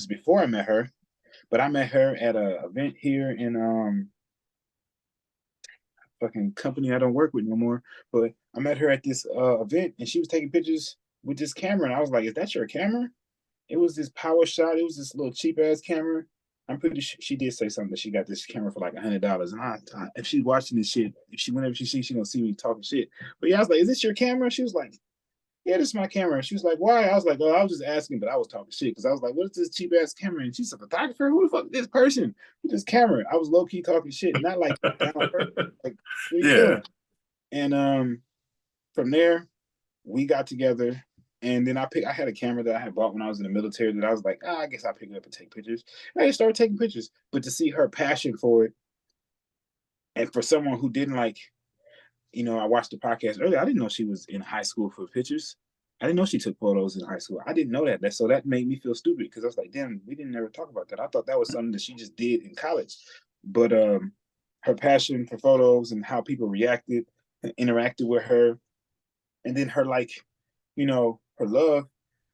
is before I met her, but I met her at a event here in fucking company I don't work with no more. But I met her at this event and she was taking pictures with this camera, and I was like, "Is that your camera?" It was this power shot. It was this little cheap ass camera. I'm pretty sure she did say something that she got this camera for like $100. And if she's watching this shit, if she whenever she sees, she gonna see me talking shit. But yeah, I was like, "Is this your camera?" She was like, "Yeah, this is my camera." She was like, "Why?" I was like, "Oh, I was just asking," but I was talking shit because I was like, "What is this cheap ass camera?" And she's a photographer. Who the fuck is this person with this camera? I was low key talking shit, not like down her. Like, what are you Yeah. doing? And from there, we got together, and then I had a camera that I had bought when I was in the military that I was like, I guess I'll pick it up and take pictures. And I just started taking pictures. But to see her passion for it, and for someone who didn't like, I watched the podcast earlier. I didn't know she was in high school for pictures. I didn't know she took photos in high school. I didn't know that. So that made me feel stupid because I was like, damn, we didn't ever talk about that. I thought that was something that she just did in college. But her passion for photos and how people reacted, interacted with her, and then her like, her love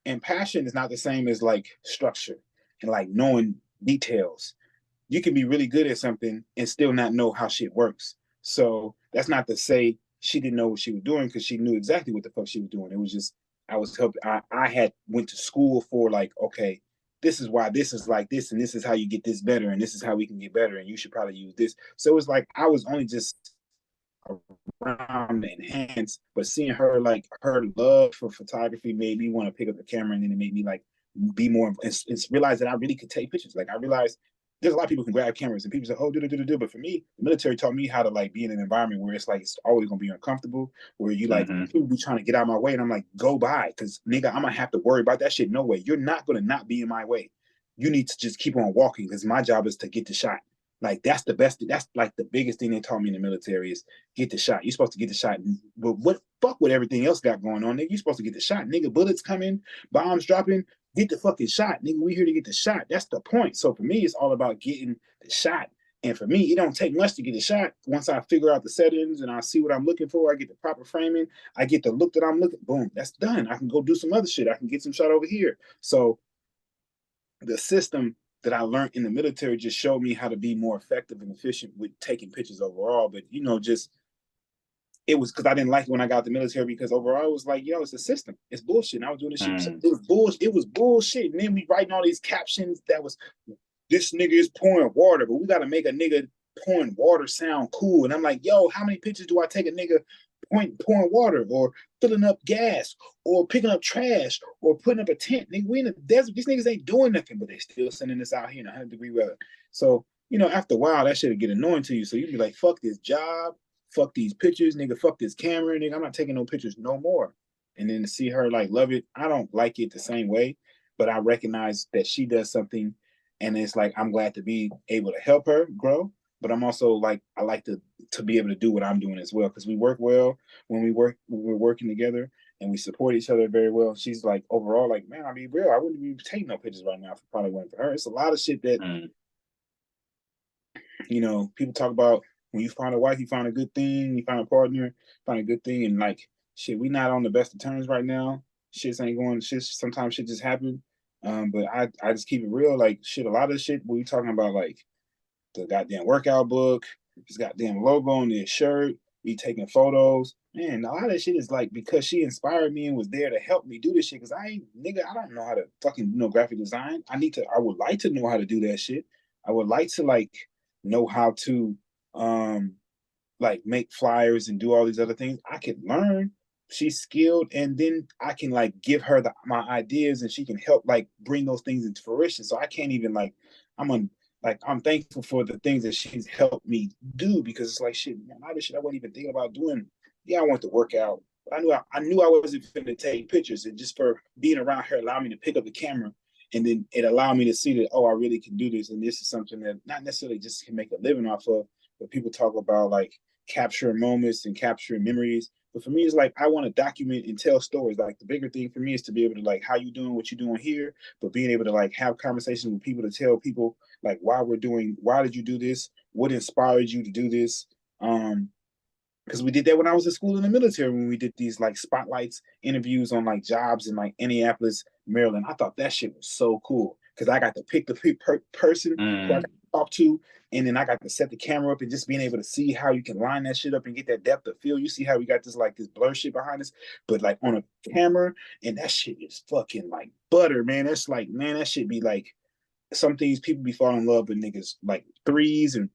and passion is not the same as like structure and like knowing details. You can be really good at something and still not know how shit works. So that's not to say she didn't know what she was doing, because she knew exactly what the fuck she was doing. It was just I was helping. I had went to school for like, okay, this is why this is like this, and this is how you get this better, and this is how we can get better, and you should probably use this. So it was like I was only just around and enhance, but seeing her like her love for photography made me want to pick up the camera, and then it made me like be more and realize that I really could take pictures. Like I realized there's a lot of people who can grab cameras and people say, "Oh, do." But for me, the military taught me how to like be in an environment where it's like it's always gonna be uncomfortable, where you like Hmm. people be trying to get out of my way, and I'm like, go by, because nigga, I'm gonna have to worry about that shit. No way, you're not gonna not be in my way. You need to just keep on walking because my job is to get the shot. Like that's the best. That's like the biggest thing they taught me in the military is get the shot. You're supposed to get the shot. But what fuck with everything else got going on, nigga? You're supposed to get the shot, nigga. Bullets coming, bombs dropping. Get the fucking shot, nigga. We here to get the shot. That's the point. So for me, it's all about getting the shot. And for me, it don't take much to get a shot. Once I figure out the settings and I see what I'm looking for, I get the proper framing, I get the look that I'm looking. Boom, that's done. I can go do some other shit. I can get some shot over here. So the system that I learned in the military just showed me how to be more effective and efficient with taking pictures overall. But just it was because I didn't like it when I got the military, because overall it was like, it's a system. It's bullshit. And I was doing this shit. Mm. It was bullshit. It was bullshit. And then we writing all these captions that was, this nigga is pouring water, but we got to make a nigga pouring water sound cool. And I'm like, yo, how many pictures do I take a nigga pouring water or filling up gas or picking up trash or putting up a tent? Nigga, we in the desert. These niggas ain't doing nothing, but they still sending us out here in 100-degree weather. So, after a while, that shit'll get annoying to you. So you'd be like, fuck this job, fuck these pictures, nigga, fuck this camera, nigga. I'm not taking no pictures no more. And then to see her like love it, I don't like it the same way, but I recognize that she does something, and it's like I'm glad to be able to help her grow. But I'm also like I like to be able to do what I'm doing as well, because we work well when we're working together, and we support each other very well. She's like overall like, man, I'll be real, I wouldn't be taking no pictures right now if it probably went for her. It's a lot of shit that Mm. people talk about. When you find a wife, you find a good thing, you find a partner, find a good thing, and like shit, we not on the best of terms right now. Shit ain't going. Shit, sometimes shit just happen. But I just keep it real. Like shit, a lot of shit we talking about, like the goddamn workout book, his goddamn logo on his shirt, me taking photos. Man, a lot of that shit is like because she inspired me and was there to help me do this shit. Cause I don't know how to fucking graphic design. I would like to know how to do that shit. I would like to like know how to um like make flyers and do all these other things. I could learn. She's skilled, and then I can like give her my ideas, and she can help like bring those things into fruition. So I can't even like I'm on I'm thankful for the things that she's helped me do, because it's like shit, man, a lot of shit I wasn't even thinking about doing. Yeah, I want to work out. But I knew I wasn't going to take pictures, and just for being around her allowed me to pick up the camera, and then it allowed me to see that, oh, I really can do this, and this is something that not necessarily just can make a living off of, but people talk about like capturing moments and capturing memories. But for me, it's like I want to document and tell stories. Like the bigger thing for me is to be able to like how you doing, what you doing here, but being able to like have conversations with people to tell people like why did you do this, what inspired you to do this. Because we did that when I was at school in the military, when we did these like spotlights interviews on like jobs in like Indianapolis, Maryland. I thought that shit was so cool because I got to pick the person who I got to talk to, and then I got to set the camera up and just being able to see how you can line that shit up and get that depth of field. You see how we got this like this blur shit behind us, but like on a camera, and that shit is fucking like butter, man. That's like, man, that shit be like some things people be falling in love with niggas like threes and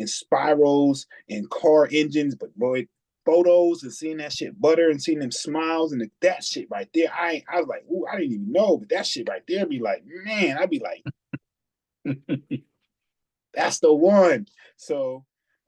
spirals and car engines, but boy, photos and seeing that shit butter and seeing them smiles and that shit right there, I was like, ooh, I didn't even know, but that shit right there be like, man, I'd be like, that's the one. So